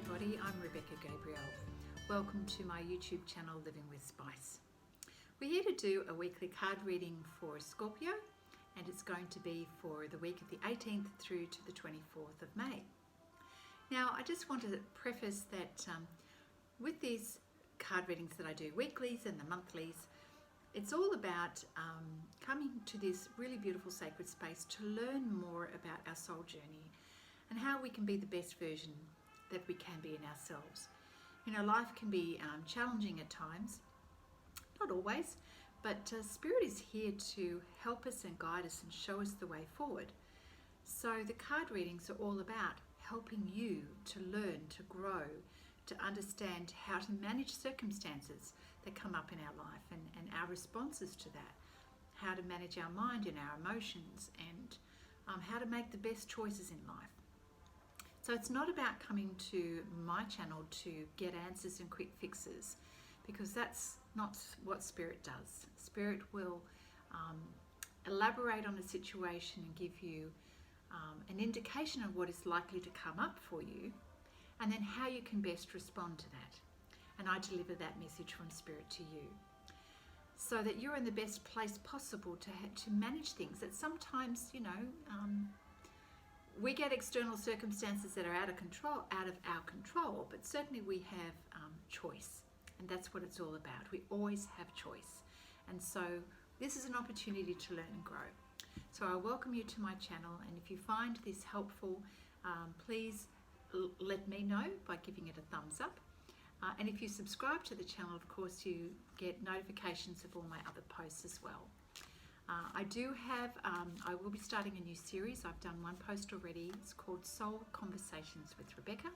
everybody, I'm Rebecca Gabriel. Welcome to my YouTube channel Living with Spice. We're here to do a weekly card reading for Scorpio, and it's going to be for the week of the 18th through to the 24th of May. Now I just want to preface that with these card readings that I do, weeklies and the monthlies, it's all about coming to this really beautiful sacred space to learn more about our soul journey and how we can be the best version that we can be in ourselves. You know, life can be challenging at times, not always, but Spirit is here to help us and guide us and show us the way forward. So the card readings are all about helping you to learn, to grow, to understand how to manage circumstances that come up in our life and our responses to that, how to manage our mind and our emotions, and how to make the best choices in life. So it's not about coming to my channel to get answers and quick fixes, because that's not what Spirit does. Spirit will elaborate on a situation and give you an indication of what is likely to come up for you, and then how you can best respond to that. And I deliver that message from Spirit to you, so that you're in the best place possible to manage things that sometimes, you know, we get external circumstances that are out of our control, but certainly we have choice, and that's what it's all about. We always have choice, and so this is an opportunity to learn and grow. So I welcome you to my channel, and if you find this helpful, please let me know by giving it a thumbs up. And if you subscribe to the channel, of course, you get notifications of all my other posts as well. I will be starting a new series. I've done one post already. It's called Soul Conversations with Rebecca,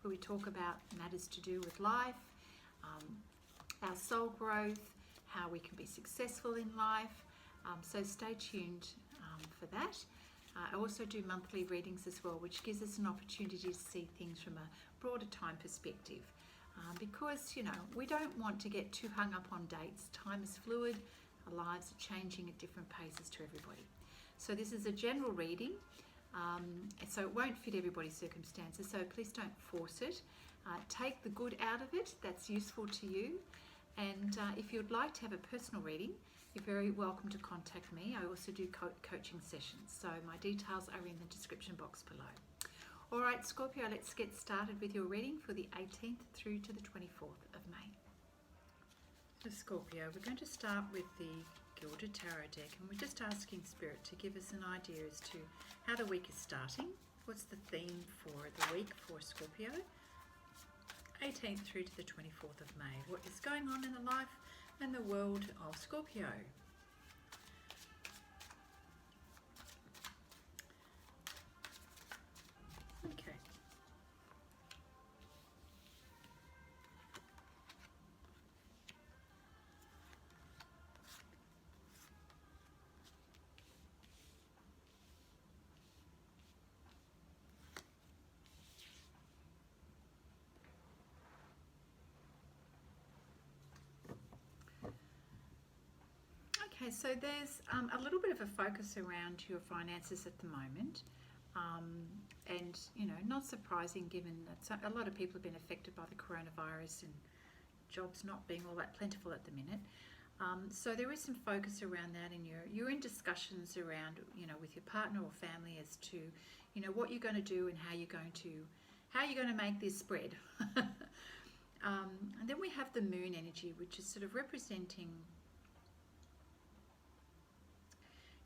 where we talk about matters to do with life, our soul growth, how we can be successful in life. So stay tuned for that. I also do monthly readings as well, which gives us an opportunity to see things from a broader time perspective. Because, you know, we don't want to get too hung up on dates. Time is fluid. Our lives are changing at different paces to everybody. So this is a general reading, so it won't fit everybody's circumstances, so please don't force it. Take the good out of it that's useful to you, and if you'd like to have a personal reading, you're very welcome to contact me. I also do coaching sessions, so my details are in the description box below. All right, Scorpio, let's get started with your reading for the 18th through to the 24th of May. So Scorpio, we're going to start with the Gilded Tarot deck, and we're just asking Spirit to give us an idea as to how the week is starting. What's the theme for the week for Scorpio? 18th through to the 24th of May. What is going on in the life and the world of Scorpio? Okay. Okay, so there's a little bit of a focus around your finances at the moment, and you know, not surprising given that a lot of people have been affected by the coronavirus and jobs not being all that plentiful at the minute. So there is some focus around that, and you're in discussions around, you know, with your partner or family as to, you know, what you're going to do and how you're going to make this spread. And then we have the moon energy, which is sort of representing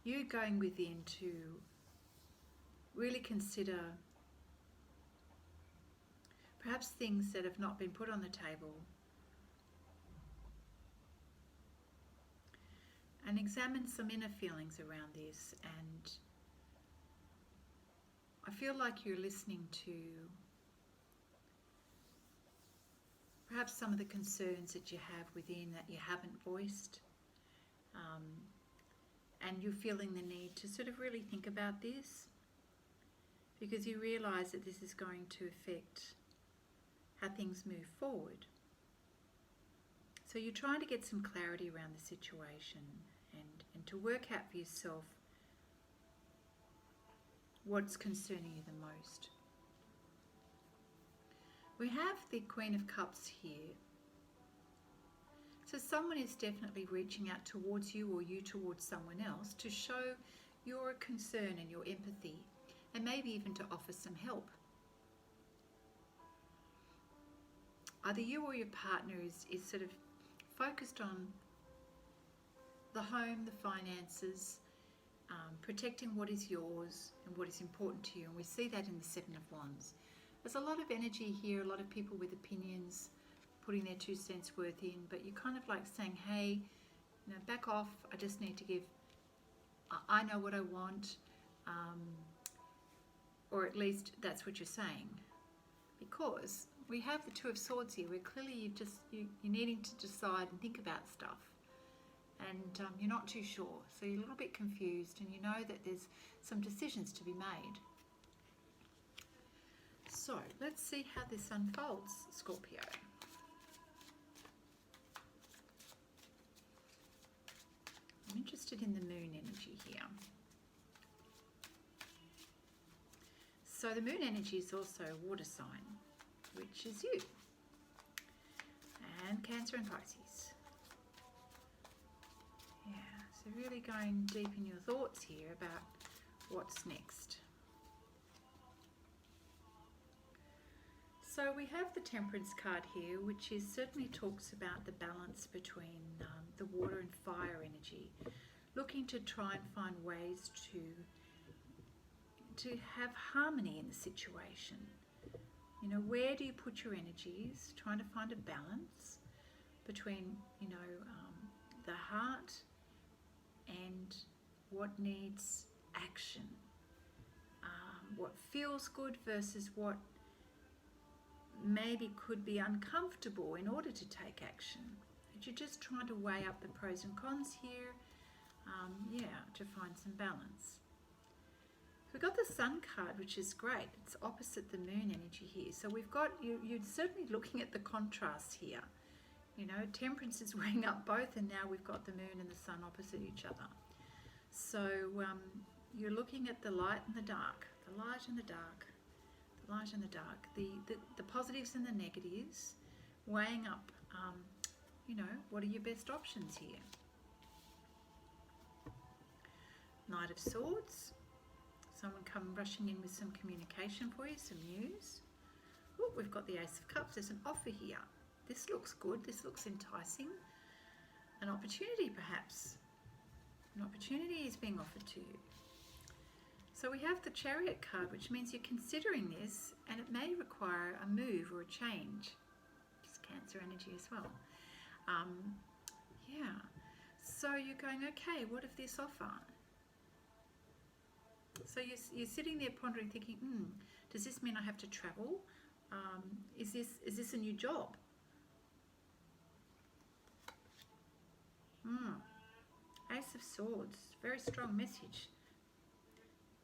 you going within to really consider perhaps things that have not been put on the table, and examine some inner feelings around this. And I feel like you're listening to perhaps some of the concerns that you have within that you haven't voiced. And you're feeling the need to sort of really think about this, because you realise that this is going to affect how things move forward. So you're trying to get some clarity around the situation and to work out for yourself what's concerning you the most. We have the Queen of Cups here. So someone is definitely reaching out towards you, or you towards someone else, to show your concern and your empathy, and maybe even to offer some help. Either you or your partner is sort of focused on the home, the finances, protecting what is yours and what is important to you. And we see that in the Seven of Wands. There's a lot of energy here, a lot of people with opinions, putting their 2 cents worth in, but you're kind of like saying, hey, you know, back off. I just need to give, I know what I want, or at least that's what you're saying. Because we have the Two of Swords here, where clearly you're needing to decide and think about stuff, and you're not too sure, so you're a little bit confused, and you know that there's some decisions to be made. So let's see how this unfolds, Scorpio. I'm interested in the moon energy here. So the moon energy is also a water sign, which is you, and Cancer and Pisces. Yeah, so really going deep in your thoughts here about what's next. So we have the Temperance card here, which certainly talks about the balance between the water and fire energy, looking to try and find ways to have harmony in the situation. You know, where do you put your energies? Trying to find a balance between, you know, the heart and what needs action. What feels good versus what maybe could be uncomfortable in order to take action. But you're just trying to weigh up the pros and cons here, to find some balance. We've got the Sun card, which is great. It's opposite the moon energy here. So we've got, you're certainly looking at the contrast here. You know, Temperance is weighing up both, and now we've got the moon and the sun opposite each other. So you're looking at the light and the dark, the light and the dark, the light and the dark, the positives and the negatives, weighing up, you know, what are your best options here? Knight of Swords. Someone come rushing in with some communication for you, some news. Oh, we've got the Ace of Cups. There's an offer here. This looks good. This looks enticing. An opportunity, perhaps. An opportunity is being offered to you. So we have the Chariot card, which means you're considering this, and it may require a move or a change. Just Cancer energy as well. Yeah. So you're going, okay, what if this offer? So you're sitting there pondering, thinking, does this mean I have to travel? Is this a new job? Ace of Swords, very strong message.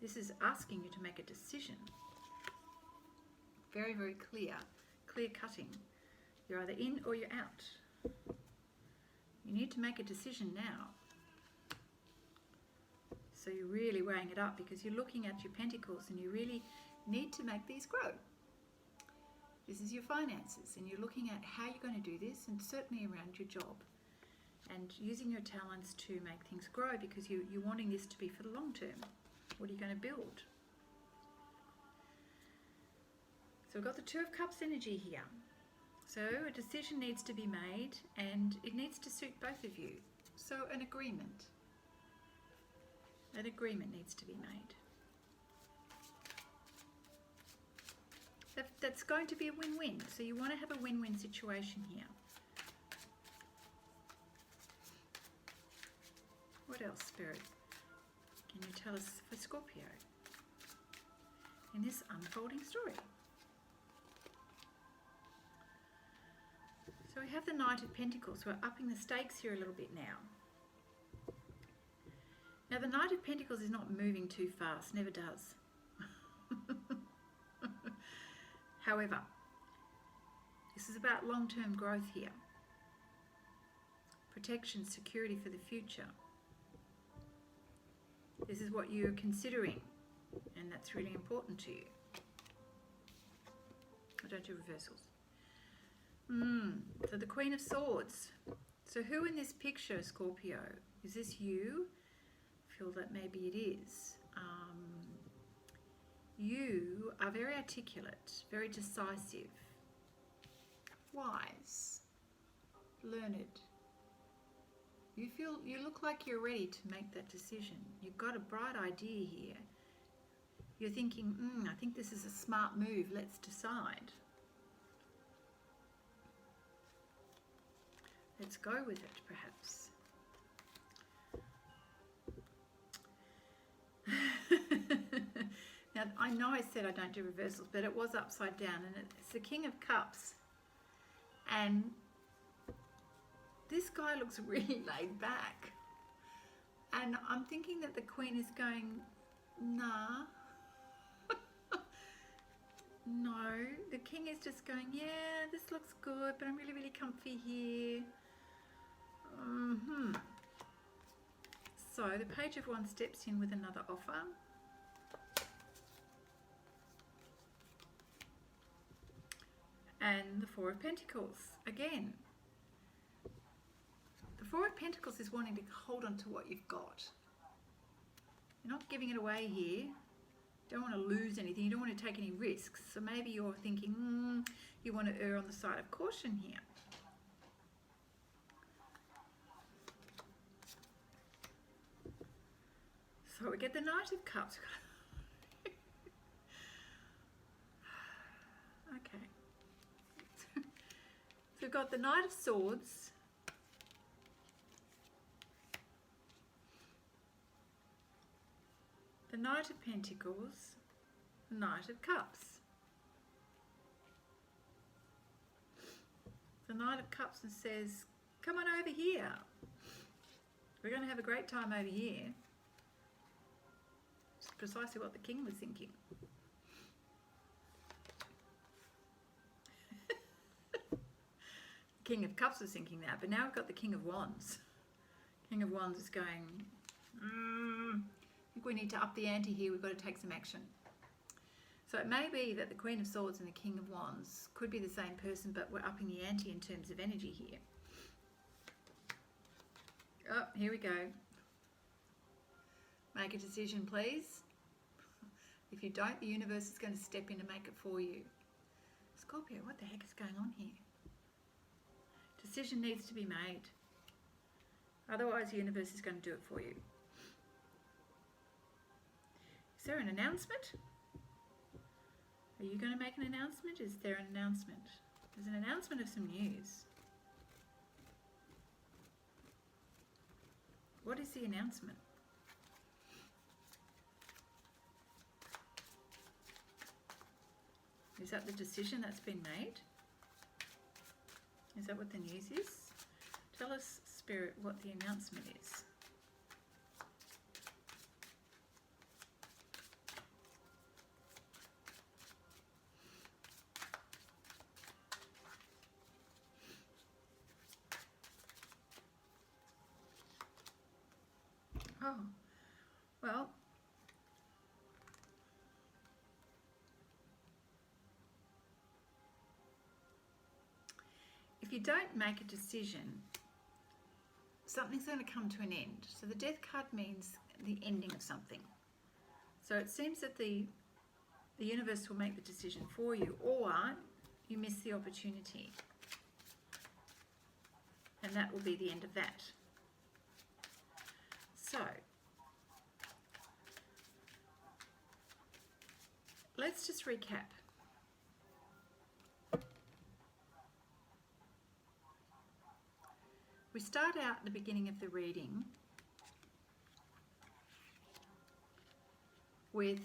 This is asking you to make a decision. Very, very clear cutting. You're either in or you're out. You need to make a decision now. So you're really weighing it up, because you're looking at your pentacles and you really need to make these grow. This is your finances, and you're looking at how you're going to do this, and certainly around your job, and using your talents to make things grow, because you're wanting this to be for the long term. What are you going to build? So we've got the Two of Cups energy here. So a decision needs to be made, and it needs to suit both of you. So an agreement. An agreement needs to be made. That's going to be a win-win. So you want to have a win-win situation here. What else, Spirit, can you tell us for Scorpio in this unfolding story? So we have the Knight of Pentacles. We're upping the stakes here a little bit now. Now the Knight of Pentacles is not moving too fast, never does. However, this is about long-term growth here. Protection, security for the future. This is what you're considering, and that's really important to you. I don't do reversals. So the Queen of Swords. So who in this picture, Scorpio? Is this you? I feel that maybe it is. You are very articulate, very decisive, wise, learned. You look like you're ready to make that decision. You've got a bright idea here. You're thinking, I think this is a smart move, let's decide. Let's go with it, perhaps. Now, I know I said I don't do reversals, but it was upside down, and it's the King of Cups. And this guy looks really laid back. And I'm thinking that the Queen is going, nah. No, the King is just going, yeah, this looks good, but I'm really, really comfy here. So the Page of Wands steps in with another offer. And the Four of Pentacles, again. The Four of Pentacles is wanting to hold on to what you've got. You're not giving it away here. You don't want to lose anything. You don't want to take any risks. So maybe you're thinking, you want to err on the side of caution here. So we get the Knight of Cups. Okay. So we've got the Knight of Swords. The Knight of Pentacles. The Knight of Cups. The Knight of Cups and says, come on over here. We're going to have a great time over here. It's precisely what the King was thinking. King of Cups was thinking that, but now we've got the King of Wands. King of Wands is going, I think we need to up the ante here, we've got to take some action. So it may be that the Queen of Swords and the King of Wands could be the same person, but we're upping the ante in terms of energy here. Oh, here we go. Make a decision, please. If you don't, the universe is going to step in and make it for you. Scorpio, what the heck is going on here? Decision needs to be made. Otherwise, the universe is going to do it for you. Is there an announcement? Are you going to make an announcement? Is there an announcement? There's an announcement of some news. What is the announcement? Is that the decision that's been made? Is that what the news is? Tell us, Spirit, what the announcement is. Oh, well, if you don't make a decision, something's going to come to an end. So the Death card means the ending of something. So it seems that the universe will make the decision for you, or you miss the opportunity. And that will be the end of that. So, let's just recap. We start out at the beginning of the reading with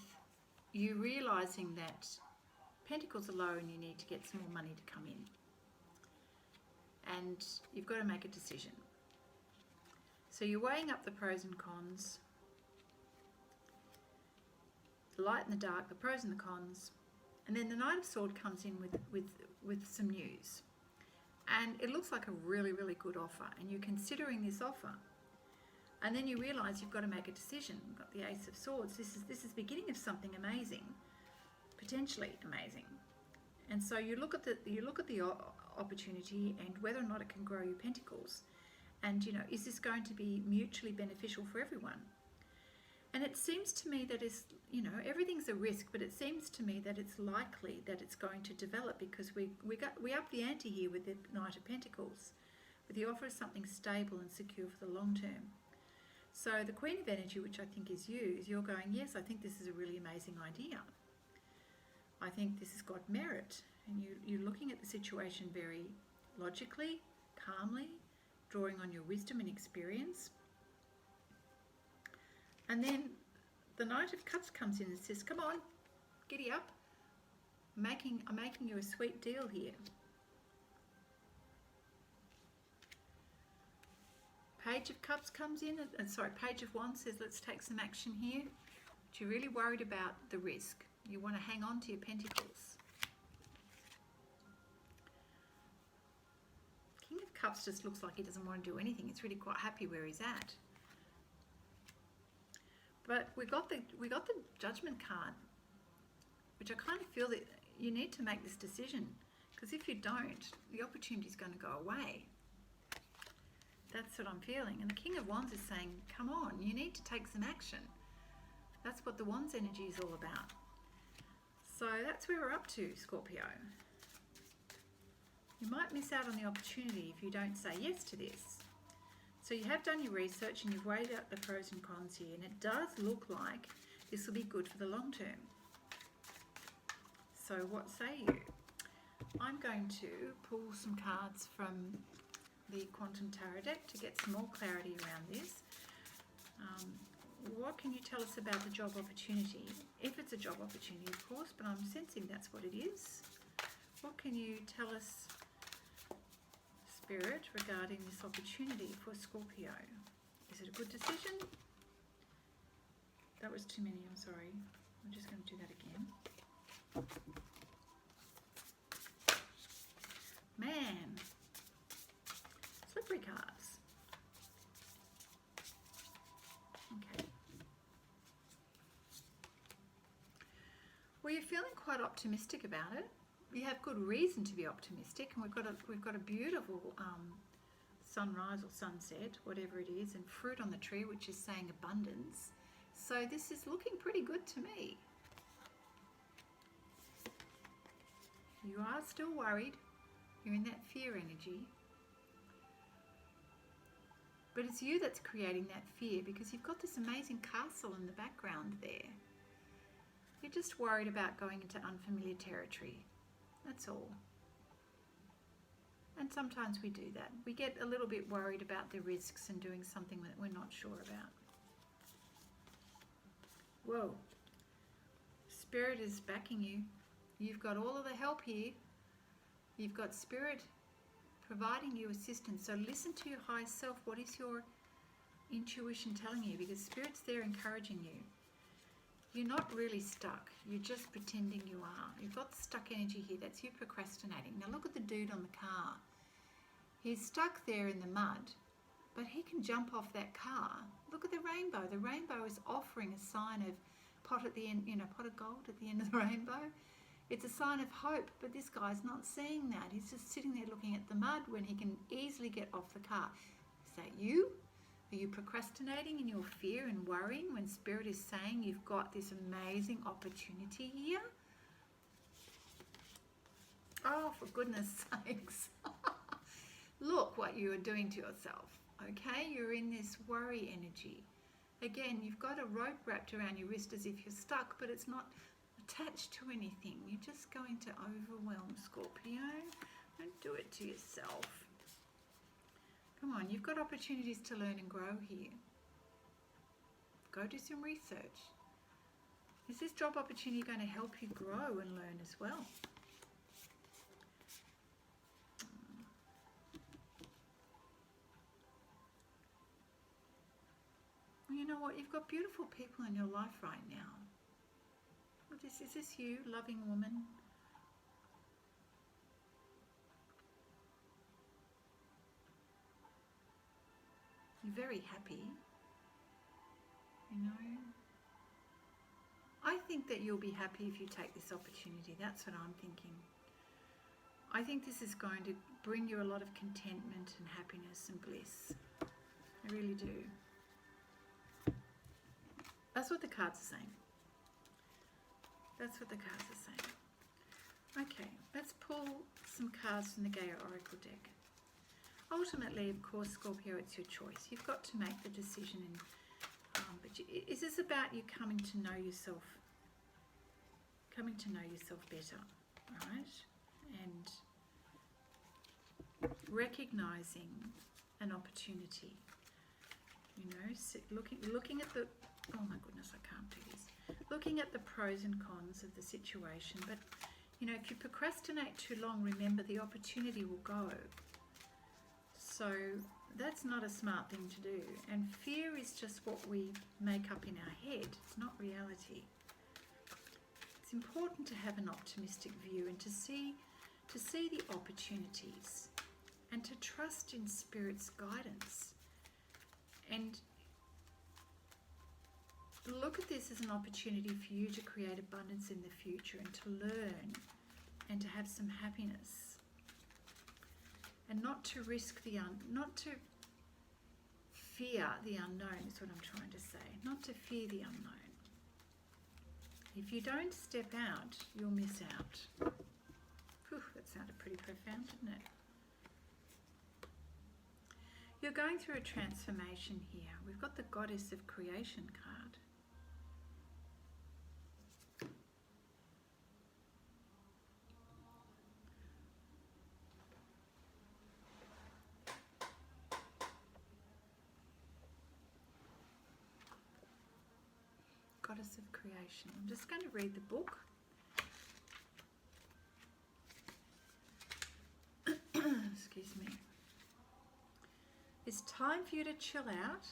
you realizing that Pentacles are low and you need to get some more money to come in. And you've got to make a decision. So you're weighing up the pros and cons, the light and the dark, the pros and the cons, and then the Knight of Swords comes in with some news. And it looks like a really, really good offer, and you're considering this offer. And then you realise you've got to make a decision. You've got the Ace of Swords. This is the beginning of something amazing, potentially amazing. And so you look at the opportunity and whether or not it can grow your pentacles. And, you know, is this going to be mutually beneficial for everyone? And it seems to me that it's, you know, everything's a risk, but it seems to me that it's likely that it's going to develop, because we up the ante here with the Knight of Pentacles, with the offer of something stable and secure for the long term. So the Queen of Energy, which I think is you, is you're going, yes, I think this is a really amazing idea. I think this has got merit. And you're looking at the situation very logically, calmly, drawing on your wisdom and experience. And then the Knight of Cups comes in and says, come on, giddy up. I'm making you a sweet deal here. Page of Cups comes in, Page of Wands says, let's take some action here. But you're really worried about the risk. You want to hang on to your pentacles. King of Cups just looks like he doesn't want to do anything. He's really quite happy where he's at. But we got the Judgment card, which I kind of feel that you need to make this decision, because if you don't, the opportunity is going to go away. That's what I'm feeling. And the King of Wands is saying, come on, you need to take some action. That's what the Wands energy is all about. So that's where we're up to, Scorpio. You might miss out on the opportunity if you don't say yes to this. So you have done your research and you've weighed out the pros and cons here, and it does look like this will be good for the long term. So what say you? I'm going to pull some cards from the Quantum Tarot deck to get some more clarity around this. What can you tell us about the job opportunity? If it's a job opportunity, of course, but I'm sensing that's what it is. What can you tell us, Spirit, regarding this opportunity for Scorpio? Is it a good decision? That was too many, I'm sorry. I'm just going to do that again. Man. Slippery cards. Okay. Well, you're feeling quite optimistic about it. You have good reason to be optimistic, and we've got a beautiful sunrise or sunset, whatever it is, and fruit on the tree, which is saying abundance. So this is looking pretty good to me. You are still worried. You're in that fear energy. But it's you that's creating that fear, because you've got this amazing castle in the background there. You're just worried about going into unfamiliar territory. That's all. And sometimes we do that. We get a little bit worried about the risks and doing something that we're not sure about. Whoa. Spirit is backing you. You've got all of the help here. You've got Spirit providing you assistance. So listen to your higher self. What is your intuition telling you? Because Spirit's there encouraging you. You're not really stuck. You're just pretending you are. You've got the stuck energy here. That's you procrastinating. Now look at the dude on the car. He's stuck there in the mud, but he can jump off that car. Look at the rainbow. The rainbow is offering a sign of pot at the end, you know, pot of gold at the end of the rainbow. It's a sign of hope, but this guy's not seeing that. He's just sitting there looking at the mud when he can easily get off the car. Is that you? Are you procrastinating in your fear and worrying when Spirit is saying you've got this amazing opportunity here? Oh, for goodness sakes. Look what you are doing to yourself, okay? You're in this worry energy. Again, you've got a rope wrapped around your wrist as if you're stuck, but it's not attached to anything. You're just going to overwhelm, Scorpio. Don't do it to yourself. Come on, you've got opportunities to learn and grow here. Go do some research. Is this job opportunity going to help you grow and learn as well? You know what? You've got beautiful people in your life right now. Is this you, loving woman? You're very happy, you know. I think that you'll be happy if you take this opportunity. That's what I'm thinking. I think this is going to bring you a lot of contentment and happiness and bliss. I really do. That's what the cards are saying. That's what the cards are saying. Okay, let's pull some cards from the Gaia Oracle deck. Ultimately, of course, Scorpio, it's your choice. You've got to make the decision. Is this about you coming to know yourself? Coming to know yourself better, right? And recognizing an opportunity. You know, looking at the, oh my goodness, I can't do this. Looking at the pros and cons of the situation. But, you know, if you procrastinate too long, remember the opportunity will go. So that's not a smart thing to do. And fear is just what we make up in our head. It's not reality. It's important to have an optimistic view and to see the opportunities and to trust in Spirit's guidance. And look at this as an opportunity for you to create abundance in the future and to learn and to have some happiness. And not to risk not to fear the unknown is what I'm trying to say. Not to fear the unknown. If you don't step out, you'll miss out. Whew, that sounded pretty profound, didn't it? You're going through a transformation here. We've got the Goddess of Creation card. Goddess of Creation. I'm just going to read the book. Excuse me. It's time for you to chill out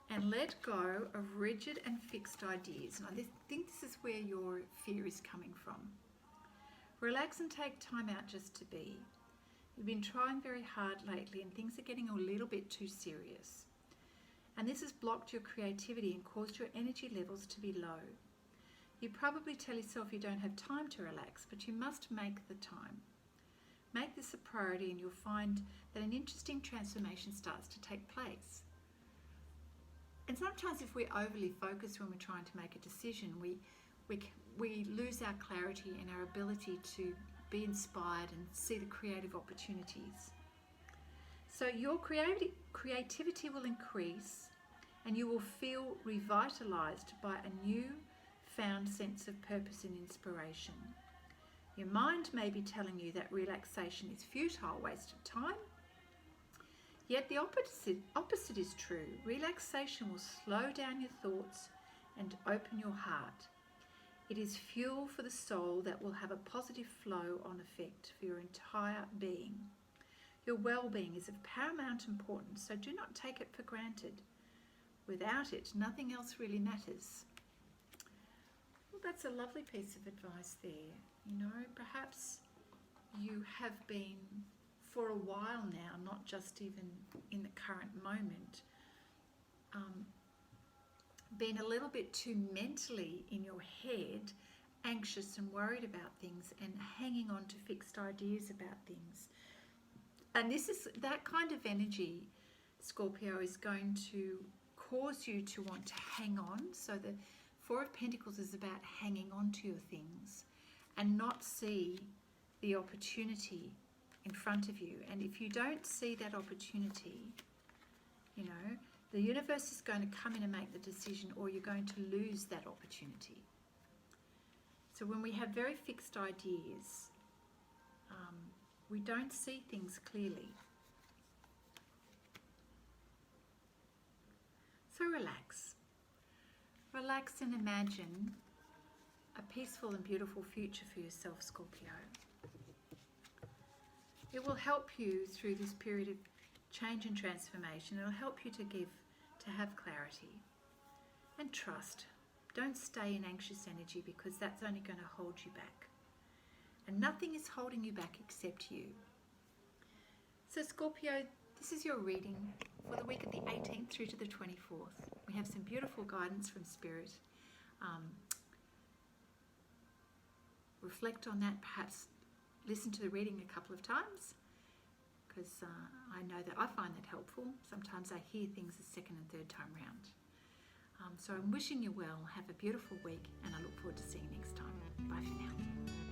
and let go of rigid and fixed ideas. And I think this is where your fear is coming from. Relax and take time out just to be. You've been trying very hard lately and things are getting a little bit too serious. And this has blocked your creativity and caused your energy levels to be low. You probably tell yourself you don't have time to relax, but you must make the time. Make this a priority and you'll find that an interesting transformation starts to take place. And sometimes if we're overly focused when we're trying to make a decision, we lose our clarity and our ability to be inspired and see the creative opportunities. So your creativity will increase and you will feel revitalized by a new found sense of purpose and inspiration. Your mind may be telling you that relaxation is futile, waste of time. Yet the opposite is true. Relaxation will slow down your thoughts and open your heart. It is fuel for the soul that will have a positive flow on effect for your entire being. Your well-being is of paramount importance, so do not take it for granted. Without it, nothing else really matters. Well, that's a lovely piece of advice there. You know, perhaps you have been for a while now, not just even in the current moment, been a little bit too mentally in your head, anxious and worried about things and hanging on to fixed ideas about things. And that kind of energy, Scorpio, is going to cause you to want to hang on. So the Four of Pentacles is about hanging on to your things and not see the opportunity in front of you. And if you don't see that opportunity, you know, the universe is going to come in and make the decision, or you're going to lose that opportunity. So when we have very fixed ideas, we don't see things clearly. So relax. Relax and imagine a peaceful and beautiful future for yourself, Scorpio. It will help you through this period of change and transformation. It will help you to have clarity and trust. Don't stay in anxious energy because that's only going to hold you back. And nothing is holding you back except you. So Scorpio, this is your reading for the week of the 18th through to the 24th. We have some beautiful guidance from Spirit. Reflect on that, perhaps listen to the reading a couple of times, because I know that I find that helpful. Sometimes I hear things a second and third time round. So I'm wishing you well. Have a beautiful week, and I look forward to seeing you next time. Bye for now.